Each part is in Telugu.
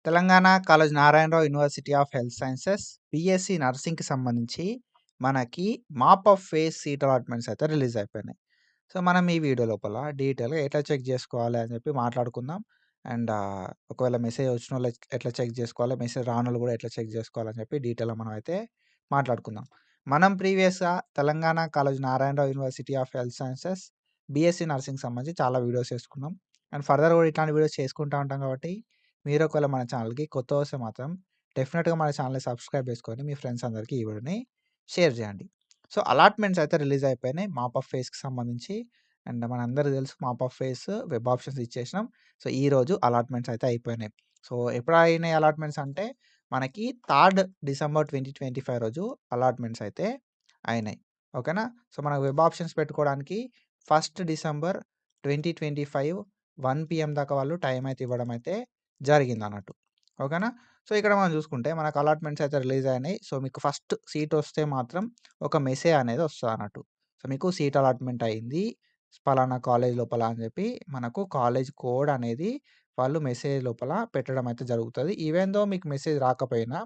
Telangana Kaloji Narayanarao university of health sciences BSc నర్సింగ్‌కి సంబంధించి మనకి mop up phase seat allotments అయితే రిలీజ్ అయిపోయినాయి. సో, మనం ఈ వీడియో లోపల డీటెయిల్‌గా ఎట్లా చెక్ జేసుకోవాలి అని చెప్పి మాట్లాడుకుందాం. అండ్ ఒకవేళ మెసేజ్ వచ్చినోళ్ళు ఎట్లా చెక్ జేసుకోవాలి, మెసేజ్ రానోళ్ళు గూడా ఎట్లా చెక్ జేసుకోవాలని చెప్పి డీటెయిల్‌గా మనం అయితే మాట్లాడుకుందాం. మనం ప్రీవియస్‌గా Telangana Kaloji Narayanarao university of health sciences BSc నర్సింగ్‌కి సంబంధించి చాలా వీడియోస్ చేసుకున్నాం. అండ్ ఫర్దర్ గూడా ఇట్లాంటి వీడియోస్ చేసుకుంటా ఉంటాం కాబట్టి మీరు ఒకవేళ మన ఛానల్‌కి కొత్త వస్తే మాత్రం డెఫినిట్‌గా మన ఛానల్‌ని సబ్స్క్రైబ్ చేసుకొని మీ ఫ్రెండ్స్ అందరికీ ఈ వీడియోని షేర్ చేయండి. సో, అలాట్‌మెంట్స్ అయితే రిలీజ్ అయిపోయినాయి మాప్ ఆఫ్ ఫేస్‌కి సంబంధించి. అండ్ మనందరికీ తెలుసు mop up phase web options ఇచ్చేసినాం. సో, ఈరోజు అలాట్‌మెంట్స్ అయితే అయిపోయినాయి. సో, ఎప్పుడు అయినాయి అలాట్‌మెంట్స్ అంటే మనకి 3 డిసెంబర్ 2025 రోజు అలాట్‌మెంట్స్ అయితే అయినాయి. ఓకేనా? సో, మనకు వెబ్ ఆప్షన్స్ పెట్టుకోవడానికి 1 డిసెంబర్ 2025 1 పీఎం దాకా వాళ్ళు టైం అయితే ఇవ్వడం అయితే జరిగిందన్నట్టు. ఓకేనా? సో, ఇక్కడ మనం చూసుకుంటే మనకు అలాట్‌మెంట్స్ అయితే రిలీజ్ అయినాయి. సో, మీకు ఫస్ట్ సీట్ వస్తే మాత్రం ఒక మెసేజ్ అనేది వస్తదన్నట్టు. సో, మీకు సీట్ అలాట్‌మెంట్ అయింది. పలానా కాలేజ్ లోపల అని చెప్పి మనకు కాలేజ్ కోడ్ అనేది వాళ్ళు మెసేజ్ లోపల పెట్టడం అయితే జరుగుతది. ఈవెన్ దో మీకు మెసేజ్ రాకపోయినా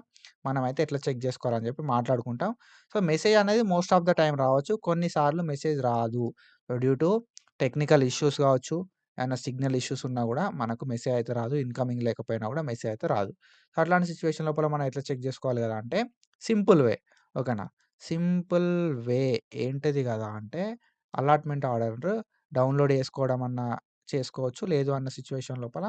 మనమైతే ఎట్లా చెక్ చేసుకోవాలని చెప్పి మాట్లాడుకుంటాం. సో, మెసేజ్ అనేది మోస్ట్ ఆఫ్ ద టైమ్ రావచ్చు. కొన్నిసార్లు మెసేజ్ రాదు. డ్యూ టు టెక్నికల్ ఇష్యూస్ కావచ్చు. ఏమన్నా సిగ్నల్ ఇష్యూస్ ఉన్నా గూడా మనకు మెసేజ్ అయితే రాదు. ఇన్‌కమింగ్ లేకపోయినా గూడా మెసేజ్ అయితే రాదు. సో, అట్లాంటి సిట్యుయేషన్ లోపల మనం ఎట్లా చెక్ జేసుకోవాలి గదా అంటే సింపుల్ వే. ఓకేనా? సింపుల్ వే ఏంటిది గదా అంటే అలాట్‌మెంట్ ఆర్డర్ డౌన్‌లోడ్ చేసుకోవడం అన్నా చేసుకోవచ్చు. లేదు అన్న సిట్యుయేషన్ లోపల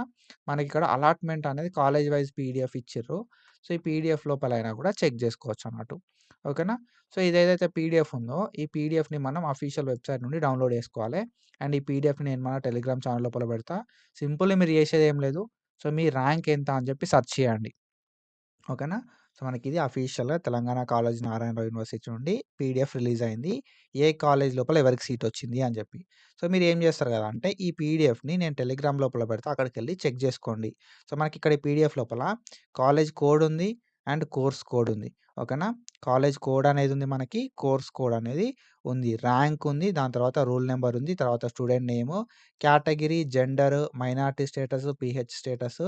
మనకిక్కడ అలాట్‌మెంట్ అనేది కాలేజ్ వైస్ పీడీఎఫ్ ఇచ్చిర్రు. సో, ఈ పీడీఎఫ్ లోపలైనా గూడా చెక్ జేసుకోవచ్చన్నట్టు. ఓకేనా? సో, ఇదేదైతే పీడీఎఫ్ ఉందో ఈ పీడీఎఫ్‌ని మనం అఫీషియల్ వెబ్‌సైట్ నుండి డౌన్‌లోడ్ చేసుకోవాలి. అండ్ ఈ పీడీఎఫ్‌ని నేను మన టెలిగ్రామ్ ఛానల్ లోపల పెడతా. సింపుల్‌గా మీరు చేసేదేం లేదు. సో, మీ ర్యాంక్ ఎంత అని చెప్పి సెర్చ్ చేయండి. ఓకేనా? సో, మనకిది అఫీషియల్‌గా తెలంగాణ కాలేజ్ నారాయణరావు యూనివర్సిటీ నుండి పీడీఎఫ్ రిలీజ్ అయింది. ఏ కాలేజ్ లోపల ఎవరికి సీట్ వచ్చింది అని చెప్పి. సో, మీరేం చేస్తారు కదా అంటే ఈ పీడీఎఫ్‌ని నేను టెలిగ్రామ్ లోపల పెడతా. అక్కడికెళ్ళి చెక్ చేసుకోండి. సో, మనకిక్కడ ఈ పీడీఎఫ్ లోపల కాలేజ్ కోడ్ ఉంది. అండ్ కోర్స్ కోడ్ ఉంది. ఓకేనా? కాలేజ్ కోడ్ అనేది ఉంది మనకి. కోర్స్ కోడ్ అనేది ఉంది. ర్యాంక్ ఉంది. దాని తర్వాత రోల్ నంబర్ ఉంది. తర్వాత student name, category, gender, minority status, pH status,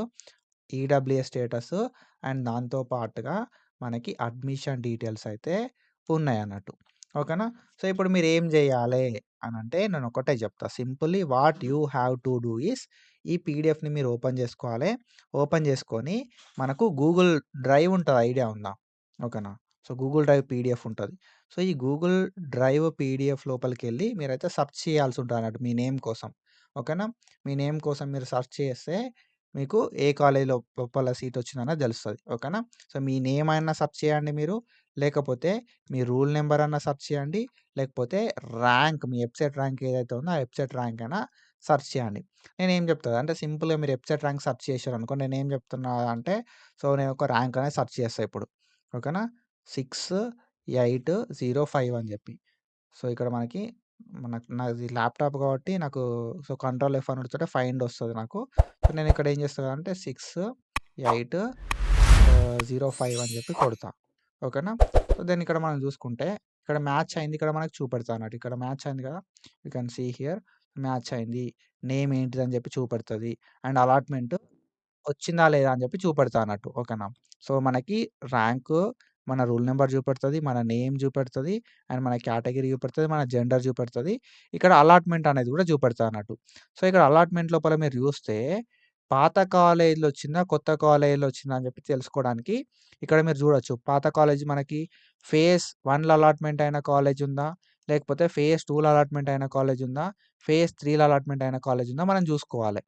EWS status and దాంతో పాటుగా మనకి అడ్మిషన్ డీటెయిల్స్ అయితే ఉన్నాయన్నట్టు. ఓకేనా? సో, ఇప్పుడు మీరేం జేయాలే అనంటే నేనొక్కటే జెప్తా. Simply what you have to do is ఈ పీడీఎఫ్‌ని మీరు ఓపెన్ జేసుకోవాలే. ఓపెన్ జేసుకొని మనకు గూగుల్ డ్రైవ్ ఉంటది ఐడియా ఉందా? ఓకేనా? సో, గూగుల్ డ్రైవ్ పీడీఎఫ్ ఉంటది. సో, ఈ గూగుల్ డ్రైవ్ పీడీఎఫ్ లోపలికెళ్ళి మీరైతే సెర్చ్ చేయాల్సుంటదన్నట్టు మీ నేమ్ కోసం. ఓకేనా? మీ నేమ్ కోసం మీరు సెర్చ్ చేస్తే మీకు ఏ కాలేజ్‌లో లోపల సీటొచ్చిందన్నది దెలుస్తది. ఓకేనా? సో, మీ నేమ్ అయినా సెర్చ్ చేయండి మీరు. లేకపోతే మీ రూల్ నంబర్ అన్నా సెర్చ్ చేయండి. లేకపోతే ర్యాంక్ మీ వెబ్‌సైట్ ర్యాంక్ ఏదైతే ఉందో ఆ వెబ్‌సైట్ ర్యాంక్ అయినా సెర్చ్ చేయండి. నేనేం జెప్తా అంటే సింపుల్‌గా మీరు వెబ్‌సైట్ ర్యాంక్ సెర్చ్ చేశారనుకోండి నేనేం జెప్తున్నా అంటే సో, నేను ఒక ర్యాంక్ అనేది సెర్చ్ చేస్తా ఇప్పుడు. ఓకేనా? 6805 అని జెప్పి. సో, ఇక్కడ మనకి నాది ల్యాప్‌టాప్ కాబట్టి నాకు సో, కంట్రోల్ ఎఫ్ అని కొడితే ఫైండ్ వస్తది నాకు. సో, నేనిక్కడ ఏం చేస్తానంటే 6805 అని చెప్పి కొడతా. ఓకేనా? సో, దెన్ ఇక్కడ మనం చూసుకుంటే ఇక్కడ మ్యాచ్ అయింది. ఇక్కడ మనకు చూపెడతదన్నట్టు. ఇక్కడ మ్యాచ్ అయింది కదా! You can see here match అయింది. నేమ్ ఏంటిదని చెప్పి చూపెడతది. అండ్ అలాట్‌మెంట్ వచ్చిందా లేదా అని చెప్పి చూపెడతా అన్నట్టు. ఓకేనా? సో, మనకి ర్యాంకు, మన రూల్ నంబర్ చూపెడతది, మన నేమ్ చూపెడతది, అండ్ మన కేటగిరీ చూపెడతది, మన జెండర్ చూపెడతది. ఇక్కడ అలాట్‌మెంట్ అనేది కూడా చూపెడతదన్నట్టు. సో, ఇక్కడ అలాట్‌మెంట్ లోపల మీరు చూస్తే పాత కాలేజ్‌లో వచ్చిందా? కొత్త కాలేజ్‌లో వచ్చిందా? అని చెప్పి తెలుసుకోవడానికి ఇక్కడ మీరు చూడొచ్చు. పాత కాలేజ్ మనకి ఫేజ్ 1లో అలాట్‌మెంట్ అయిన కాలేజ్ ఉందా? లేకపోతే ఫేజ్ 2లో అలాట్‌మెంట్ అయిన కాలేజ్ ఉందా? ఫేజ్ 3లో అలాట్‌మెంట్ అయిన కాలేజ్ ఉందా? మనం చూసుకోవాలి.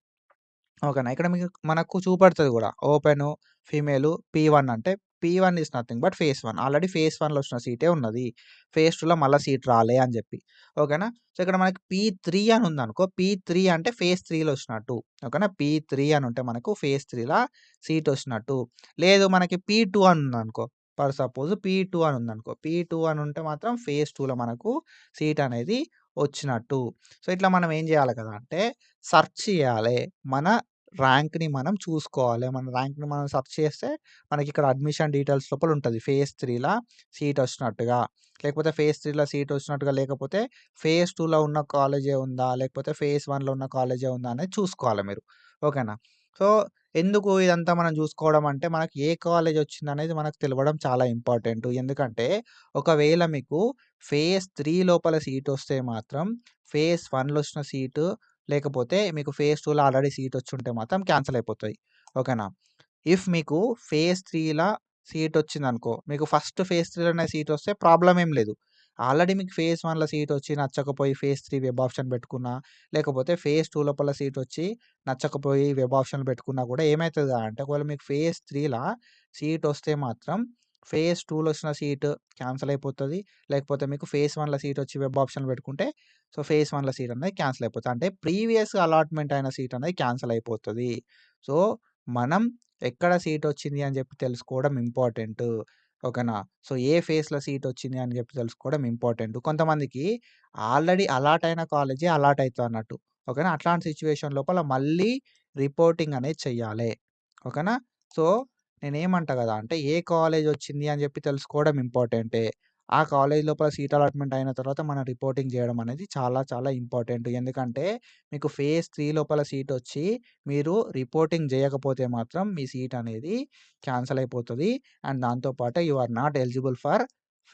ఓకేనా. ఇక్కడ మీకు మనకు చూపెడతది గూడా. ఓపెను, ఫీమేలు, P1 అంటే P1 is nothing but phase 1. Already phase 1లో వచ్చిన సీటే ఉన్నది. ఫేజ్ 2లో మళ్ళా సీట్ రాలే అని జెప్పి. ఓకేనా. సో, ఇక్కడ మనకి P3 అని ఉందనుకో, P3 అంటే ఫేజ్ 3లో వచ్చినట్టు. ఓకేనా. P3 అని ఉంటే మనకు ఫేజ్ 3లా సీట్ వచ్చినట్టు. లేదు మనకి P2 అని ఉందనుకో, ఫర్ సపోజ్ P2 అని ఉందనుకో, P2 అని ఉంటే మాత్రం ఫేజ్ 2లో మనకు సీట్ అనేది వచ్చినట్టు. సో, ఇట్లా మనం ఏం జేయాలి కదా అంటే సెర్చ్ చేయాలే. మన ర్యాంక్‌ని మనం చూసుకోవాలి. మన ర్యాంక్‌ని మనం సెర్చ్ చేస్తే మనకిక్కడ అడ్మిషన్ డీటెయిల్స్ లోపల ఉంటది. ఫేజ్ 3లా సీట్ వచ్చినట్టుగా, లేకపోతే ఫేజ్ 3లో సీట్ వచ్చినట్టుగా లేకపోతే ఫేజ్ 2లో ఉన్న కాలేజే ఉందా? లేకపోతే ఫేజ్ 1లో ఉన్న కాలేజే ఉందా? అనేది చూసుకోవాలి మీరు. ఓకేనా. సో, ఎందుకు ఇదంతా మనం జూసుకోవడం అంటే, మనకి ఏ కాలేజొచ్చిందనేది మనకు తెలవడం చాలా ఇంపార్టెంటు. ఎందుకంటే, ఒకవేళ మీకు ఫేజ్ 3 లోపల సీటొస్తే మాత్రం, ఫేజ్ 1లో ఒచ్చిన సీటు, లేకపోతే మీకు ఫేజ్ 2లో ఆల్రెడీ సీటొచ్చుంటే మాత్రం క్యాన్సెల్ అయిపోతయి. ఓకేనా? ఇఫ్ మీకు ఫేజ్ 3ల సీటొచ్చిందనుకో, మీకు ఫస్ట్ ఫేజ్ 3లోనే సీటొస్తే ప్రాబ్లమ్ ఏం లేదు. ఆల్రెడీ మీకు ఫేజ్ 1లో సీటొచ్చి నచ్చకపోయి ఫేజ్ 3 వెబ్ ఆప్షన్ బెట్టుకున్నా, లేకపోతే ఫేజ్ 2 లోపల సీటొచ్చి నచ్చకపోయి వెబ్ ఆప్షన్‌లు పెట్టుకున్నా గూడా ఏమైతది అంటే, ఒకవేళ మీకు ఫేజ్ 3ల సీటొస్తే మాత్రం, ఫేజ్ 2లో ఒచ్చిన సీటు క్యాన్సెల్ అయిపోతది. లేకపోతే మీకు ఫేజ్ 1లో సీటొచ్చి వెబ్ ఆప్షన్‌లు పెట్టుకుంటే, సో, ఫేజ్ 1లో సీట్ అనేది క్యాన్సెల్ అయిపోతది. అంటే ప్రీవియస్‌గా అలాట్‌మెంట్ అయిన సీట్ అనేది క్యాన్సెల్ అయిపోతది. సో, మనం ఎక్కడ సీటొచ్చింది అని జెప్పి తెలుసుకోవడం ఇంపార్టెంటు. ఓకేనా? సో, ఏ ఫేజ్‌లో సీటొచ్చింది అని జెప్పి తెలుసుకోవడం ఇంపార్టెంటు. కొంతమందికి ఆల్రెడీ అలాట్ అయిన కాలేజే అలాట్ అయితదన్నట్టు. ఓకేనా? అట్లాంటి సిట్యుయేషన్ లోపల మళ్ళీ రిపోర్టింగ్ అనేది చెయ్యాలే. ఓకేనా? సో, నేనేమంటా గదా! అంటే ఏ కాలేజొచ్చింది అని జెప్పి తెలుసుకోవడం ఇంపార్టెంటే. ఆ కాలేజ్ లోపల సీట్ అలాట్‌మెంట్ అయిన తర్వాత మనం రిపోర్టింగ్ జేయడం అనేది చాలా చాలా ఇంపార్టెంటు. ఎందుకంటే మీకు ఫేజ్ 3 లోపల సీటొచ్చి మీరు రిపోర్టింగ్ జేయకపోతే మాత్రం మీ సీట్ అనేది క్యాన్సెల్ అయిపోతది. అండ్ దాంతో పాటు you are not eligible for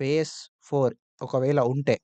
phase 4 ఒకవేళ ఉంటే.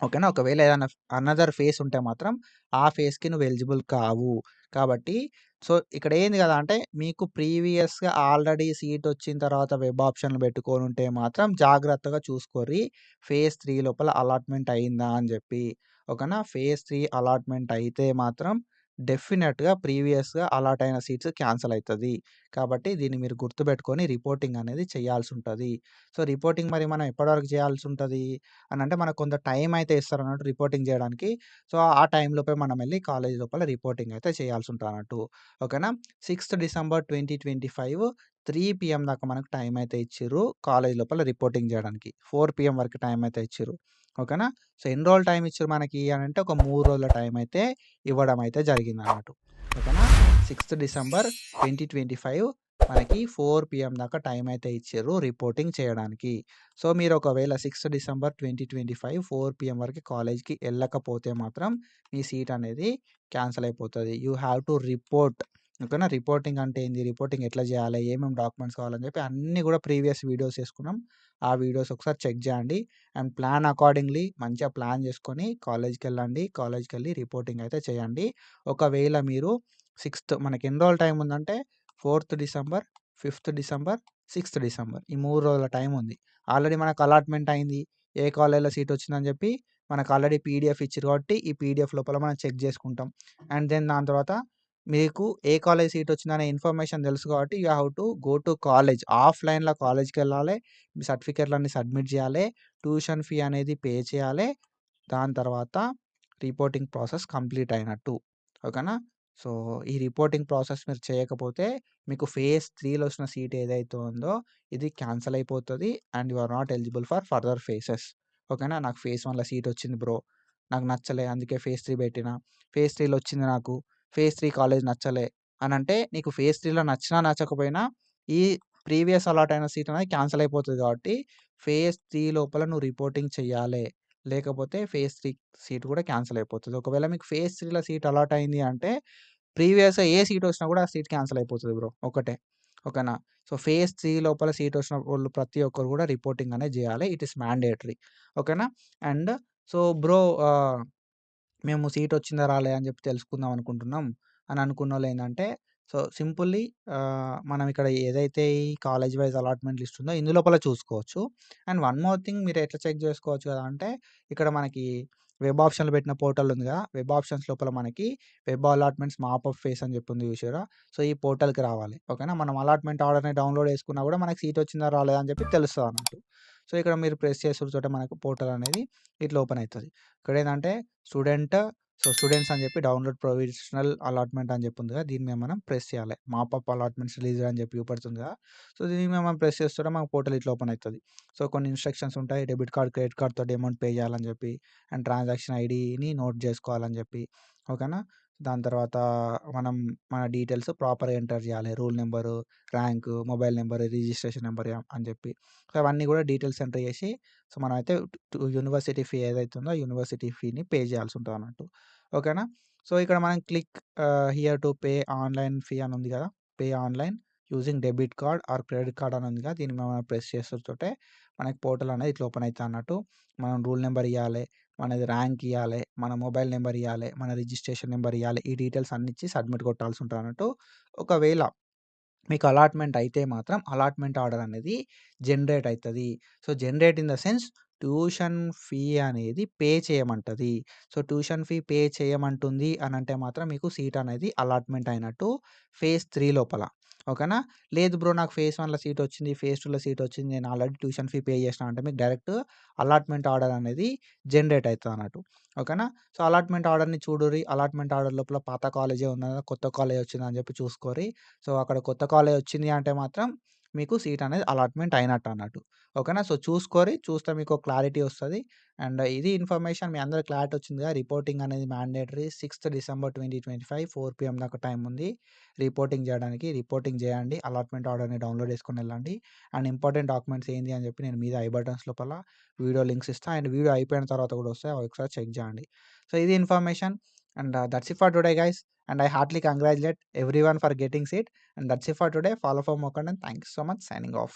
ఓకేనా? ఒకవేళ ఏదైనా అనదర్ ఫేజ్ ఉంటే మాత్రం ఆ ఫేజ్‌కి నువ్వు ఎలిజిబుల్ కావు. కాబట్టి సో, ఇక్కడేంది గదా! అంటే మీకు ప్రీవియస్‌గా ఆల్రెడీ సీటొచ్చిన తర్వాత వెబ్ ఆప్షన్‌లు పెట్టుకొనుంటే మాత్రం జాగ్రత్తగా చూసుకోర్రి. ఫేజ్ 3 లోపల అలాట్‌మెంట్ అయిందా అని జెప్పి. ఓకేనా? ఫేజ్ 3 అలాట్‌మెంట్ అయితే మాత్రం డెఫినెట్‌గా ప్రీవియస్‌గా అలాట్ అయిన సీట్స్ క్యాన్సెల్ అయితది. కాబట్టి దీన్ని మీరు గుర్తుబెట్టుకొని రిపోర్టింగ్ అనేది చేయాల్సుంటది. సో, రిపోర్టింగ్ మరి మనం ఎప్పటి వరకు చేయాల్సుంటది అనంటే మనకు కొంత టైం అయితే ఇస్తారన్నట్టు రిపోర్టింగ్ జేయడానికి. సో, ఆ టైం లోపే మనం ఎళ్లి కాలేజీ లోపల రిపోర్టింగ్ అయితే చేయాల్సుంటదన్నట్టు. ఓకేనా? 6థ్ డిసెంబర్ 2025 3 పీఎం దాకా మనకు టైం అయితే ఇచ్చిర్రు. కాలేజీ లోపల రిపోర్టింగ్ జేయడానికి. 4 పీఎం వరకు టైం అయితే ఇచ్చిర్రు. ఓకేనా? సో, ఎన్ని రోజులు టైం ఇచ్చిర్రు మనకి అనంటే ఒక 3 రోజుల టైం అయితే ఇవ్వడం అయితే జరిగిందన్నట్టు. ఓకేనా? 6థ్ డిసెంబర్ 2025 మనకి 4 పీఎం దాకా టైం అయితే ఇచ్చిర్రు రిపోర్టింగ్ చేయడానికి. సో, మీరు ఒకవేళ 6థ్ డిసెంబర్ 2025 4 పీఎం వరకి కాలేజ్‌కి ఎళ్ళకపోతే మాత్రం మీ సీట్ అనేది క్యాన్సెల్ అయిపోతది. You have to report. ఓకేనా? రిపోర్టింగ్ అంటే ఏంది? రిపోర్టింగ్ ఎట్లా జేయాలి? ఏమేం డాక్యుమెంట్స్ కావాలని జెప్పి అన్నీ గూడా ప్రీవియస్ వీడియోస్ చేసుకున్నాం. ఆ వీడియోస్ ఒకసారి చెక్ జేయండి. అండ్ ప్లాన్ అకార్డింగ్‌లీ మంచిగా ప్లాన్ జేసుకొని కాలేజ్‌కెళ్ళండి. కాలేజ్‌కెళ్ళి రిపోర్టింగ్ అయితే చేయండి. ఒకవేళ మీరు మనకి ఎన్ని రోజులు టైం ఉందంటే 4థ్ డిసెంబర్, 5థ్ డిసెంబర్, 6థ్ డిసెంబర్ ఈ 3 రోజుల టైం ఉంది. ఆల్రెడీ మనకు అలాట్‌మెంట్ అయింది. ఏ కాలేజ్‌లో సీట్ వచ్చిందని జెప్పి మనకు ఆల్రెడీ పీడీఎఫ్ ఇచ్చిర్రు కాబట్టి, ఈ పీడీఎఫ్ లోపల మనం చెక్ జేసుకుంటాం. అండ్ దెన్ దాని తర్వాత మీకు ఏ కాలేజ్ సీట్ వచ్చిందనే ఇన్ఫర్మేషన్ తెలుసు కాబట్టి you have to go to college. ఆఫ్‌లైన్‌లో కాలేజ్‌కెళ్ళాలే. మీ సర్టిఫికేట్‌లన్నీ సబ్మిట్ జేయాలే. ట్యూషన్ ఫీ అనేది పే చేయాలే. దాని తర్వాత రిపోర్టింగ్ ప్రాసెస్ కంప్లీట్ అయినట్టు. ఓకేనా? సో, ఈ రిపోర్టింగ్ ప్రాసెస్ మీరు చేయకపోతే మీకు ఫేజ్ 3లో వచ్చిన సీట్ ఏదైతే ఉందో ఇది క్యాన్సెల్ అయిపోతది. And you are not eligible for further phases. ఓకేనా? నాకు ఫేజ్ 1లో సీట్ వచ్చింది బ్రో. నాకు నచ్చలే అందుకే ఫేజ్ 3 పెట్టినా. ఫేజ్ 3లో వచ్చింది నాకు. ఫేజ్ 3 కాలేజ్ నచ్చలే అనంటే నీకు ఫేజ్ 3లో నచ్చినా నచ్చకపోయినా ఈ ప్రీవియస్ అలాట్ అయిన సీట్ అనేది క్యాన్సెల్ అయిపోతది కాబట్టి ఫేజ్ 3 లోపల నువ్వు రిపోర్టింగ్ చెయ్యాలే. లేకపోతే ఫేజ్ 3 సీట్ కూడా క్యాన్సెల్ అయిపోతది. ఒకవేళ మీకు ఫేజ్ 3లో సీట్ అలాట్ అయింది అంటే ప్రీవియస్‌గా ఏ సీట్ వచ్చినా కూడా ఆ సీట్ క్యాన్సెల్ అయిపోతది బ్రో. ఒకటే. ఓకేనా? సో, ఫేజ్ 3 లోపల సీట్ వచ్చిన వోళ్ళు ప్రతి ఒక్కరు కూడా రిపోర్టింగ్ అనేది జేయాలి. It is mandatory. ఓకేనా? అండ్ సో, బ్రో మేము సీటొచ్చిందా రాలేదా అని జెప్పి తెలుసుకుందాం అనుకుంటున్నాం అని అనుకున్నోళ్ళేందంటే, సో, సింపుల్లీ మనం ఇక్కడ ఏదైతే ఈ కాలేజ్ వైస్ అలాట్‌మెంట్ లిస్ట్ ఉందో ఇందు లోపల చూసుకోవచ్చు. అండ్ వన్ మోర్ థింగ్ మీరు ఎట్లా చెక్ జేసుకోవచ్చు గదా! అంటే ఇక్కడ మనకి వెబ్ ఆప్షన్‌లు పెట్టిన పోర్టల్ ఉంది గదా! వెబ్ ఆప్షన్స్ లోపల మనకి web allotments mop up phase అని జెప్పి ఉంది చూసిర్రా? సో, ఈ పోర్టల్‌కి రావాలి. ఓకేనా? మనం అలాట్‌మెంట్ ఆర్డర్‌ని డౌన్‌లోడ్ చేసుకున్నా గూడా మనకి సీటొచ్చిందా రాలేదా అని జెప్పి తెలుస్తదన్నట్టు. సో, ఇక్కడ మీరు ప్రెస్ చేసుడు తోటే మనకు పోర్టల్ అనేది ఇట్లా ఓపెన్ అయితది. ఇక్కడేందంటే స్టూడెంట్ స్టూడెంట్స్ అని చెప్పి డౌన్‌లోడ్ ప్రొవిజనల్ అలాట్‌మెంట్ అని చెప్పి ఉంది కదా! దీని మీద మనం ప్రెస్ చేయాలి. మాప్ అప్ అలాట్‌మెంట్స్ రిలీజ్డ్ అని చెప్పి చూపెడుతుంది కదా! సో, దీని మీద మనం ప్రెస్ చేస్తుంటే మనకు పోర్టల్ ఇట్లా ఓపెన్ అయితది. సో, కొన్ని ఇన్‌స్ట్రక్షన్స్ ఉంటాయి. డెబిట్ కార్డ్, క్రెడిట్ కార్డ్ తోటి అమౌంట్ పే చేయాలని చెప్పి అండ్ ట్రాన్సాక్షన్ ఐడీని నోట్ చేసుకోవాలని చెప్పి ఓకేనా? దాని తర్వాత మనం మన డీటెయిల్స్ ప్రాపర్‌గా ఎంటర్ చేయాలి. Rule number, rank, mobile number, registration number అని చెప్పి. సో, అవన్నీ కూడా డీటెయిల్స్ ఎంటర్ చేసి సో, మనమైతే యూనివర్సిటీ ఫీ ఏదైతే ఉందో ఆ యూనివర్సిటీ ఫీని పే చేయాల్సి ఉంటదన్నట్టు. ఓకేనా? సో, ఇక్కడ మనం click here to pay online fee అని ఉంది గదా! Pay online using debit card or credit card అని ఉందిగా. దీన్ని మనం ప్రెస్ చేసుడుతోటే మనకి పోర్టల్ అనేది ఇట్లా ఓపెన్ అయితది అన్నట్టు. మనం రూల్ నంబర్ ఇయ్యాలే, మనది ర్యాంక్ ఇయ్యాలే, మన మొబైల్ నంబర్ ఇయ్యాలే, మన రిజిస్ట్రేషన్ నంబర్ ఇయ్యాలే. ఈ డీటెయిల్స్ అన్ని ఇచ్చి సబ్మిట్ కొట్టాల్సి ఉంటదన్నట్టు. ఒకవేళ మీకు అలాట్‌మెంట్ అయితే మాత్రం అలాట్‌మెంట్ ఆర్డర్ అనేది జనరేట్ అయితది. So, generate in the sense tuition fee అనేది పే చేయమంటది. సో, ట్యూషన్ ఫీ పే చేయమంటుంది అనంటే మాత్రం మీకు సీట్ అనేది అలాట్‌మెంట్ అయినట్టు ఫేజ్ 3 లోపల. ఓకేనా? లేదు బ్రో నాకు ఫేజ్ 1లో సీట్ వచ్చింది. ఫేజ్ 2లో సీట్ వచ్చింది. నేను ఆల్రెడీ ట్యూషన్ ఫీ పే చేసినా అంటే మీకు డైరెక్ట్ అలాట్‌మెంట్ ఆర్డర్ అనేది జనరేట్ అయితదన్నట్టు. ఓకేనా? సో, అలాట్‌మెంట్ ఆర్డర్‌ని చూడుర్రి. అలాట్‌మెంట్ ఆర్డర్ లోపల పాత కాలేజే ఉన్నదా? కొత్త కాలేజ్ వచ్చిందా? అని చెప్పి చూసుకోర్రి. సో, అక్కడ కొత్త కాలేజ్ వచ్చింది అంటే మాత్రం మీకు సీట్ అనేది అలాట్‌మెంట్ అయినట్టు అన్నట్టు. ఓకేనా? సో, చూసుకోరి. చూస్తే మీకు క్లారిటీ వస్తది. అండ్ ఇది ఇన్ఫర్మేషన్ మీ అందరికి క్లారిటీ వచ్చిందిగా. రిపోర్టింగ్ అనేది మ్యాండేటరీ 6థ్ డిసెంబర్ 2025 4 పీఎం దాకా టైం ఉంది. రిపోర్టింగ్ చేయడానికి. రిపోర్టింగ్ చేయండి. అలాట్‌మెంట్ ఆర్డర్‌ని డౌన్‌లోడ్ చేసుకొని ఎళ్ళండి. అండ్ ఇంపార్టెంట్ డాక్యుమెంట్స్ ఏంది అని చెప్పి నేను మీద ఐ బటన్స్ లోపల వీడియో లింక్స్ ఇస్తా. అండ్ వీడియో అయిపోయిన తర్వాత కూడా వస్తాయి. అవి ఒకసారి చెక్ చేయండి. సో, ఇది information and that's it for today guys. And I heartily congratulate everyone for getting seat. And that's it for today. Follow for more content. Thank you so much. Signing off.